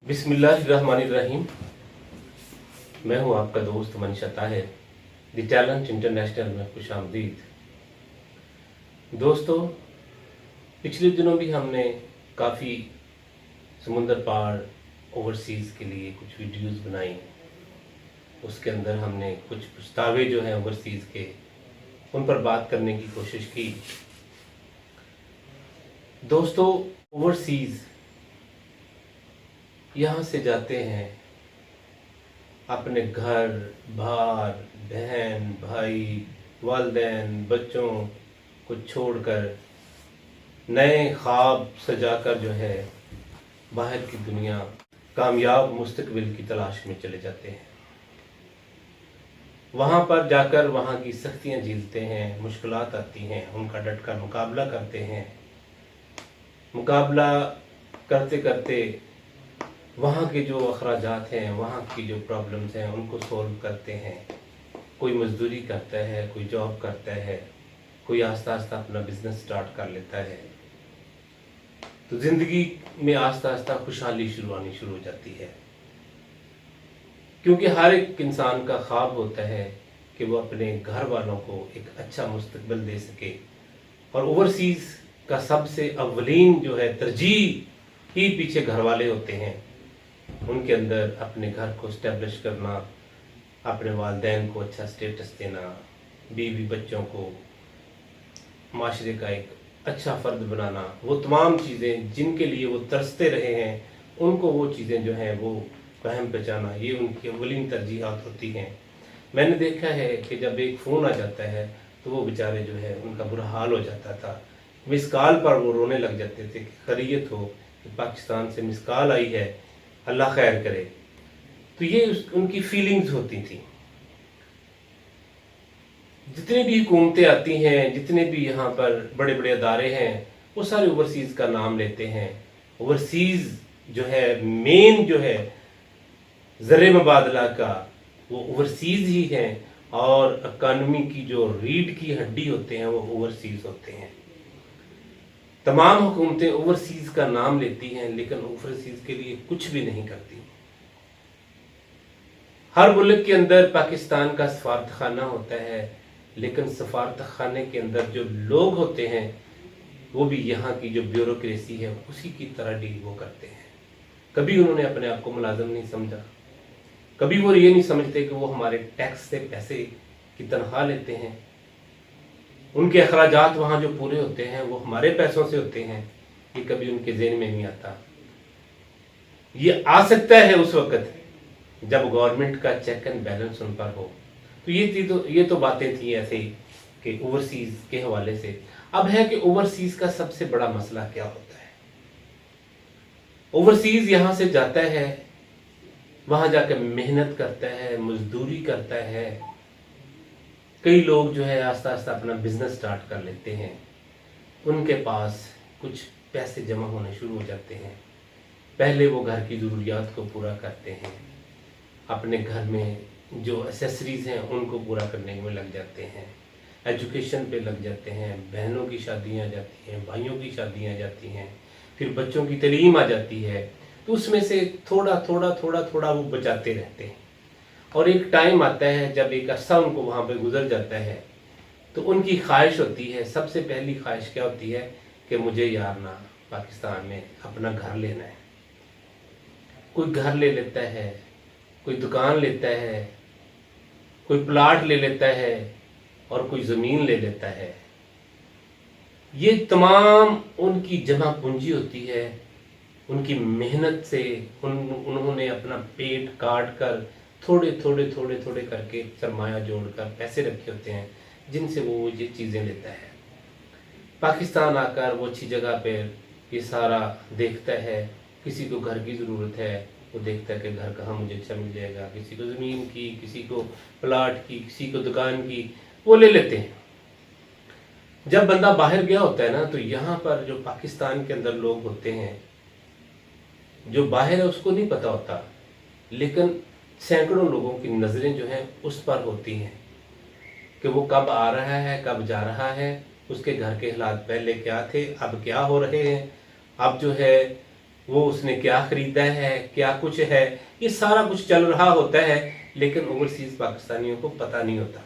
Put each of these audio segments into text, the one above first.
बिस्मिल्लाहिर्रहमानिर्रहीम। मैं हूं आपका दोस्त Manisha Tahir. The talent international में खुशामदीद। दोस्तों, पिछले दिनों भी हमने काफ़ी समुंदर पार ओवरसीज़ के लिए कुछ वीडियोस बनाई। उसके अंदर हमने कुछ पछतावे जो हैं ओवरसीज़ के, उन पर बात करने की कोशिश की। दोस्तों, ओवरसीज़ यहाँ से जाते हैं अपने घर बार, बहन भाई, वालिदैन, बच्चों को छोड़कर, नए ख्वाब सजाकर जो है बाहर की दुनिया, कामयाब मुस्तकबिल की तलाश में चले जाते हैं। वहाँ पर जाकर वहाँ की सख्तियाँ झेलते हैं, मुश्किलात आती हैं, उनका डट कर मुकाबला करते हैं। मुकाबला करते करते वहाँ के जो अखराजात हैं, वहाँ की जो प्रॉब्लम्स हैं, उनको सॉल्व करते हैं। कोई मजदूरी करता है, कोई जॉब करता है, कोई आस्ता आस्ता अपना बिजनेस स्टार्ट कर लेता है। तो ज़िंदगी में आस्ता आस्ता खुशहाली आनी शुरू हो जाती है, क्योंकि हर एक इंसान का ख्वाब होता है कि वो अपने घर वालों को एक अच्छा मुस्तकबिल दे सके। और ओवरसीज़ का सबसे अव्वलीन जो है तरजीह ही पीछे घर वाले होते हैं। उनके अंदर अपने घर को इस्टेब्लिश करना, अपने वालिदैन को अच्छा स्टेटस देना, बीवी बच्चों को माशरे का एक अच्छा फ़र्द बनाना, वो तमाम चीज़ें जिनके लिए वो तरसते रहे हैं, उनको वो चीज़ें जो हैं वो फहम पहचाना, ये उनकी अव्वलीन तरजीहात होती हैं। मैंने देखा है कि जब एक फ़ोन आ जाता है तो वो बेचारे जो है उनका बुरा हाल हो जाता था। मिस कॉल पर वो रोने लग जाते थे कि खैरियत हो, कि पाकिस्तान से मिस कॉल आई है, अल्लाह खैर करे। तो ये उनकी फीलिंग्स होती थी। जितनी भी हुकूमतें आती हैं, जितने भी यहाँ पर बड़े बड़े अदारे हैं, वो सारे ओवरसीज़ का नाम लेते हैं। ओवरसीज़ जो है मेन जो है ज़र मुबादला का, वो ओवरसीज़ ही हैं। और इकानमी की जो रीढ़ की हड्डी होते हैं वो ओवरसीज़ होते हैं। तमाम हुकूमतें ओवरसीज़ का नाम लेती हैं, लेकिन ओवरसीज़ के लिए कुछ भी नहीं करती। हर मुल्क के अंदर पाकिस्तान का सफारत खाना होता है, लेकिन सफारत खाने के अंदर जो लोग होते हैं वो भी यहाँ की जो ब्यूरोक्रेसी है उसी की तरह डील वो करते हैं। कभी उन्होंने अपने आप को मुलाजिम नहीं समझा, कभी वो ये नहीं समझते कि वो हमारे टैक्स से पैसे की तनख्वाह लेते हैं। उनके अखराजात वहाँ जो पूरे होते हैं वो हमारे पैसों से होते हैं, ये कभी उनके ज़हन में नहीं आता। ये आ सकता है उस वक़्त जब गवर्नमेंट का चेक एंड बैलेंस उन पर हो। तो ये तो बातें थी ऐसे ही कि ओवरसीज़ के हवाले से। अब है कि ओवरसीज़ का सबसे बड़ा मसला क्या होता है। ओवरसीज़ यहाँ से जाता है, वहाँ जाकर मेहनत करता है, मजदूरी करता है। कई लोग जो है आस्ता आस्ता अपना बिजनेस स्टार्ट कर लेते हैं, उनके पास कुछ पैसे जमा होने शुरू हो जाते हैं। पहले वो घर की ज़रूरियात को पूरा करते हैं, अपने घर में जो एसेसरीज़ हैं उनको पूरा करने में लग जाते हैं, एजुकेशन पे लग जाते हैं, बहनों की शादियाँ आ जाती हैं, भाइयों की शादियाँ आ जाती हैं, फिर बच्चों की तालीम आ जाती है। तो उसमें से थोड़ा थोड़ा थोड़ा थोड़ा वो बचाते रहते हैं। और एक टाइम आता है जब एक अरसा उनको वहाँ पे गुजर जाता है, तो उनकी ख्वाहिश होती है, सबसे पहली ख्वाहिश क्या होती है कि मुझे यार ना पाकिस्तान में अपना घर लेना है। कोई घर ले लेता है, कोई दुकान लेता है, कोई प्लाट ले लेता है और कोई ज़मीन ले लेता है। ये तमाम उनकी जमा पूंजी होती है, उनकी मेहनत से उन्होंने अपना पेट काट कर थोड़े थोड़े थोड़े थोड़े करके सरमाया जोड़कर पैसे रखे होते हैं, जिनसे वो ये चीज़ें लेता है। पाकिस्तान आकर वो अच्छी जगह पे ये सारा देखता है। किसी को घर की ज़रूरत है, वो देखता है कि घर कहाँ मुझे अच्छा मिल जाएगा, किसी को ज़मीन की, किसी को प्लाट की, किसी को दुकान की, वो ले लेते हैं। जब बंदा बाहर गया होता है ना, तो यहाँ पर जो पाकिस्तान के अंदर लोग होते हैं, जो बाहर है उसको नहीं पता होता, लेकिन सैकड़ों लोगों की नज़रें जो हैं उस पर होती हैं कि वो कब आ रहा है, कब जा रहा है, उसके घर के हालात पहले क्या थे, अब क्या हो रहे हैं। अब जो है वो उसने क्या खरीदा है, क्या कुछ है, ये सारा कुछ चल रहा होता है, लेकिन ओवरसीज पाकिस्तानियों को पता नहीं होता।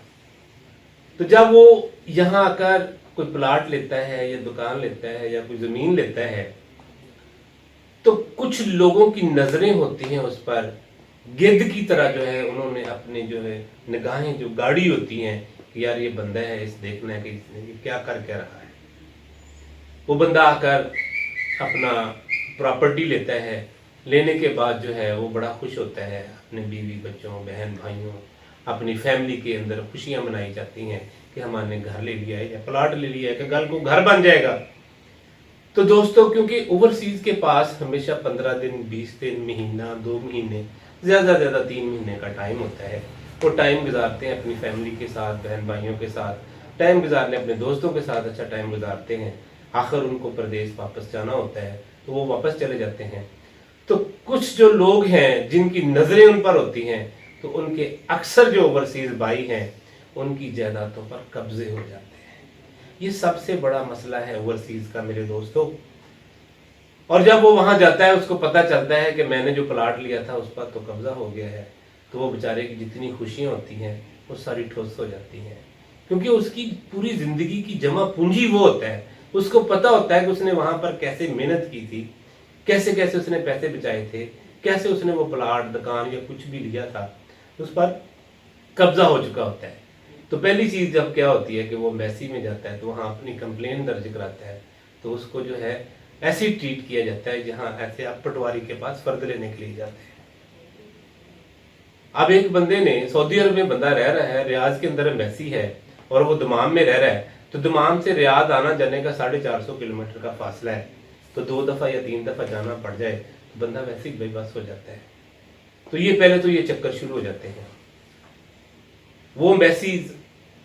तो जब वो यहाँ आकर कोई प्लाट लेता है या दुकान लेता है या कोई जमीन लेता है, तो कुछ लोगों की नजरें होती हैं उस पर, गिद्ध की तरह जो है उन्होंने अपने जो है निगाहें जो गाड़ी होती हैं कि यार ये बंदा है, इस देखना है कि इसने ये क्या कर क्या रहा है। वो बंदा आकर अपना प्रॉपर्टी लेता है, लेने के बाद जो है वो बड़ा खुश होता है, अपने बीवी बच्चों बहन भाइयों अपनी फैमिली के अंदर खुशियां मनाई जाती हैं कि हमारे घर ले लिया है या प्लाट ले लिया है कि कल को घर बन जाएगा। तो दोस्तों, क्योंकि ओवरसीज के पास हमेशा 15 दिन 20 दिन महीना 2 महीने ज्यादा 3 महीने का टाइम होता है। वो टाइम गुजारते हैं अपनी फैमिली के साथ, बहन भाइयों के साथ टाइम गुजारने, अपने दोस्तों के साथ अच्छा टाइम गुजारते हैं। आखिर उनको प्रदेश वापस जाना होता है तो वो वापस चले जाते हैं। तो कुछ जो लोग हैं जिनकी नजरें उन पर होती हैं, तो उनके अक्सर जो ओवरसीज भाई हैं उनकी जायदादों पर कब्जे हो जाते हैं। ये सबसे बड़ा मसला है ओवरसीज का मेरे दोस्तों। और जब वो वहां जाता है, उसको पता चलता है कि मैंने जो प्लाट लिया था उस पर तो कब्जा हो गया है, तो वो बेचारे की जितनी खुशियां होती हैं वो सारी ठुस हो जाती हैं। क्योंकि उसकी पूरी जिंदगी की जमा पूंजी वो होता है, उसको पता होता है कि उसने वहां पर कैसे मेहनत की थी, कैसे कैसे उसने पैसे बचाए थे, कैसे उसने वो प्लाट दुकान या कुछ भी लिया था उस पर कब्जा हो चुका होता है। तो पहली चीज जब क्या होती है कि वो एम्बेसी में जाता है तो वहां अपनी कंप्लेन दर्ज कराता है, तो उसको जो है ऐसे ही ट्रीट किया जाता है जहां ऐसे आप पटवारी के पास फर्द लेने के लिए जाते हैं। अब एक बंदे ने सऊदी अरब में बंदा रह रहा है, रियाज के अंदर एम्बेसी है और वो दमाम में रह रहा है, तो दमाम से रियाद आना जाने का 450 किलोमीटर का फासला है, तो 2 दफा या 3 दफा जाना पड़ जाए तो बंदा वैसे ही बेबस हो जाता है। तो ये पहले तो ये चक्कर शुरू हो जाते हैं। वो एम्बेसी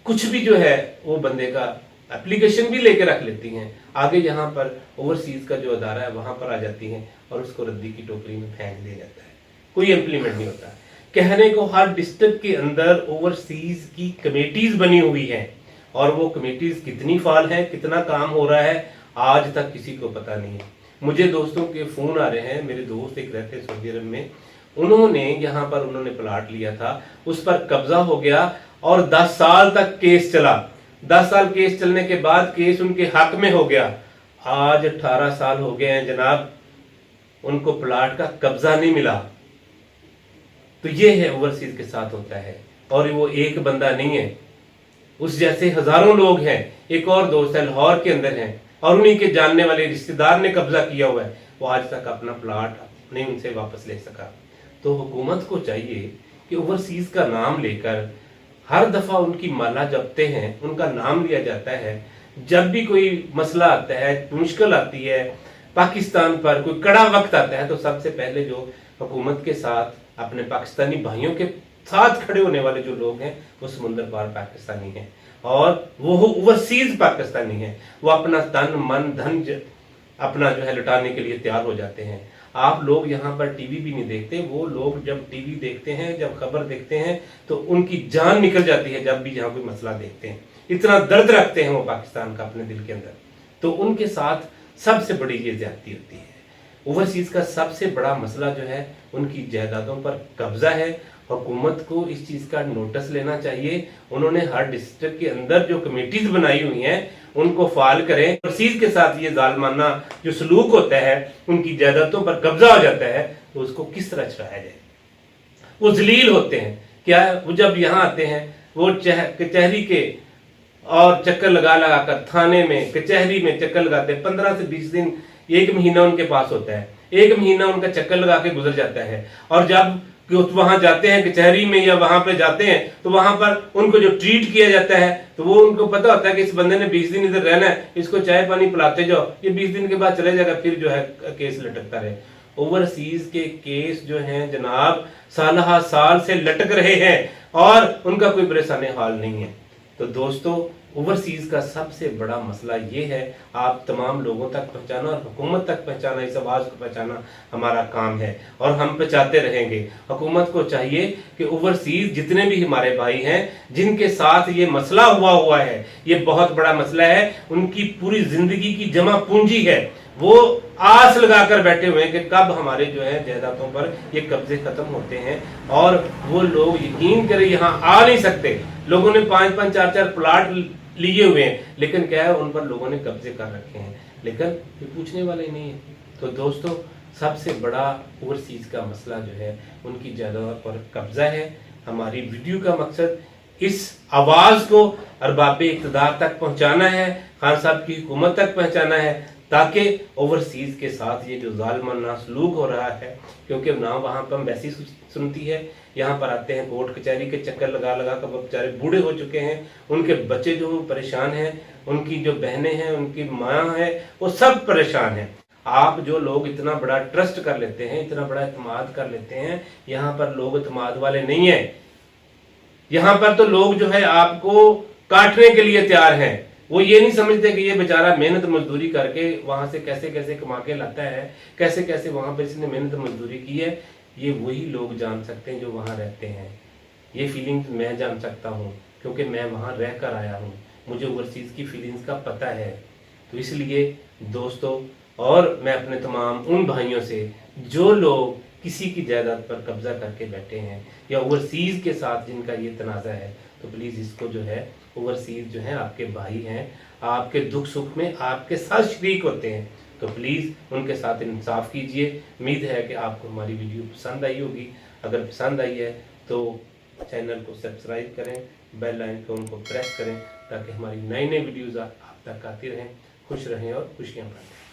कुछ भी जो है वो बंदे का एप्लीकेशन भी लेके रख लेती हैं, आगे यहाँ पर ओवरसीज का जो अदारा है वहां पर आ जाती हैं और उसको रद्दी की टोकरी में फेंक दिया जाता है, कोई इम्प्लीमेंट नहीं होता। कहने को हर डिस्ट्रिक्ट के अंदर ओवरसीज की कमेटीज बनी हुई हैं, और वो कमेटीज कितनी फाल है, कितना काम हो रहा है, आज तक किसी को पता नहीं है। मुझे दोस्तों के फोन आ रहे हैं, मेरे दोस्त एक रहते सऊदी अरब में, उन्होंने यहाँ पर उन्होंने प्लाट लिया था, उस पर कब्जा हो गया और 10 साल तक केस चला। 10 साल केस चलने के बाद केस उनके हक में हो गया। आज 18 साल हो गए हैं जनाब, उनको प्लाट का कब्जा नहीं मिला। तो ये है ओवरसीज के साथ होता है, और वो एक बंदा नहीं है, उस जैसे हजारों लोग हैं। एक और दोस्त है लाहौर के अंदर है, और उन्हीं के जानने वाले रिश्तेदार ने कब्जा किया हुआ है, वो आज तक अपना प्लाट नहीं उनसे वापस ले सका। तो हुकूमत को चाहिए कि ओवरसीज का नाम लेकर हर दफा उनकी माला जपते हैं, उनका नाम लिया जाता है, जब भी कोई मसला आता है, मुश्किल आती है पाकिस्तान पर, कोई कड़ा वक्त आता है, तो सबसे पहले जो हुकूमत के साथ अपने पाकिस्तानी भाइयों के साथ खड़े होने वाले जो लोग हैं वो समुंदर पार पाकिस्तानी हैं, और वो ओवरसीज पाकिस्तानी हैं। वो अपना तन मन धन अपना जो है लुटाने के लिए तैयार हो जाते हैं। आप लोग यहाँ पर टीवी भी नहीं देखते, वो लोग जब टीवी देखते हैं, जब खबर देखते हैं, तो उनकी जान निकल जाती है जब भी यहाँ कोई मसला देखते हैं। इतना दर्द रखते हैं वो पाकिस्तान का अपने दिल के अंदर। तो उनके साथ सबसे बड़ी ये ज्यादती होती है। ओवरसीज का सबसे बड़ा मसला जो है उनकी जायदादों पर कब्जा है। हुकूमत को इस चीज का नोटिस लेना चाहिए। उन्होंने हर डिस्ट्रिक्ट के अंदर जो कमेटीज बनाई हुई हैं उनको फाल करें। ओवरसीज के साथ ये जालमाना जो सलूक होता है, उनकी जायदादों पर कब्जा हो जाता है, तो उसको किस तरह छुड़ाया जाए। वो जलील होते हैं क्या, वो जब यहाँ आते हैं वो कचहरी के और चक्कर लगा लगा कर थाने में कचहरी में चक्कर लगाते हैं। 15 से 20 दिन, 1 महीना उनके पास होता है, 1 महीना उनका चक्कर लगा के गुजर जाता है। और जब वहां जाते हैं कचहरी में या वहां पे जाते हैं, तो वहां पर उनको जो ट्रीट किया जाता है, तो वो उनको पता होता है कि इस बंदे ने 20 दिन इधर रहना है, इसको चाय पानी पिलाते जाओ, ये 20 दिन के बाद चले जाएगा, फिर जो है केस लटकता रहे। ओवरसीज के केस जो हैं जनाब साल साल से लटक रहे हैं और उनका कोई परेशानी हाल नहीं है। तो दोस्तों, ओवरसीज का सबसे बड़ा मसला ये है, आप तमाम लोगों तक पहुंचाना और हुकूमत तक पहुंचाना, इस आवाज को पहुंचाना हमारा काम है और हम पहुंचाते रहेंगे। हुकूमत को चाहिए कि ओवरसीज जितने भी हमारे भाई हैं जिनके साथ ये मसला हुआ है, ये बहुत बड़ा मसला है, उनकी पूरी जिंदगी की जमा पूंजी है, वो आस लगाकर बैठे हुए हैं कि कब हमारे जो है जायदादों पर ये कब्जे खत्म होते हैं। और वो लोग यकीन करें यहाँ आ नहीं सकते। लोगों ने 5-5 4-4 प्लाट लिए हुए हैं, लेकिन क्या है उन पर लोगों ने कब्जे कर रखे हैं, लेकिन ये पूछने वाले ही नहीं है। तो दोस्तों, सबसे बड़ा ओवरसीज का मसला जो है उनकी जायदाद पर कब्जा है। हमारी वीडियो का मकसद इस आवाज को अरबाबे इक़्तिदार तक पहुंचाना है, खान साहब की हुकूमत तक पहुंचाना है, ताकि ओवरसीज के साथ ये जो ज़ालिमाना सलूक हो रहा है, क्योंकि ना वहाँ पर एम्बेसी सुनती है, यहाँ पर आते हैं कोर्ट कचहरी के चक्कर लगा लगा कर वो बेचारे बूढ़े हो चुके हैं, उनके बच्चे जो परेशान हैं, उनकी जो बहनें हैं, उनकी माँ है, वो सब परेशान हैं। आप जो लोग इतना बड़ा ट्रस्ट कर लेते हैं, इतना बड़ा एतमाद कर लेते हैं, यहाँ पर लोग एतमाद वाले नहीं है। यहाँ पर तो लोग जो है आपको काटने के लिए तैयार हैं। वो ये नहीं समझते कि ये बेचारा मेहनत मजदूरी करके वहां से कैसे कैसे कमा के लाता है, कैसे कैसे वहां पर इसने मेहनत मजदूरी की है। ये वही लोग जान सकते हैं जो वहां रहते हैं। ये फीलिंग्स मैं जान सकता हूँ, क्योंकि मैं वहां रह कर आया हूँ, मुझे ओवरसीज की फीलिंग्स का पता है। तो इसलिए दोस्तों, और मैं अपने तमाम उन भाइयों से जो लोग किसी की जायदाद पर कब्जा करके बैठे हैं या ओवरसीज के साथ जिनका ये तनाज़ा है, तो प्लीज़ इसको जो है, ओवरसीज जो है आपके भाई हैं, आपके दुख सुख में आपके साथ शरीक होते हैं, तो प्लीज़ उनके साथ इंसाफ कीजिए। उम्मीद है कि आपको हमारी वीडियो पसंद आई होगी। अगर पसंद आई है तो चैनल को सब्सक्राइब करें, बेल आइकन को प्रेस करें, ताकि हमारी नई नई वीडियोज़ आप तक आती रहें। खुश रहें और खुशियाँ पाएं।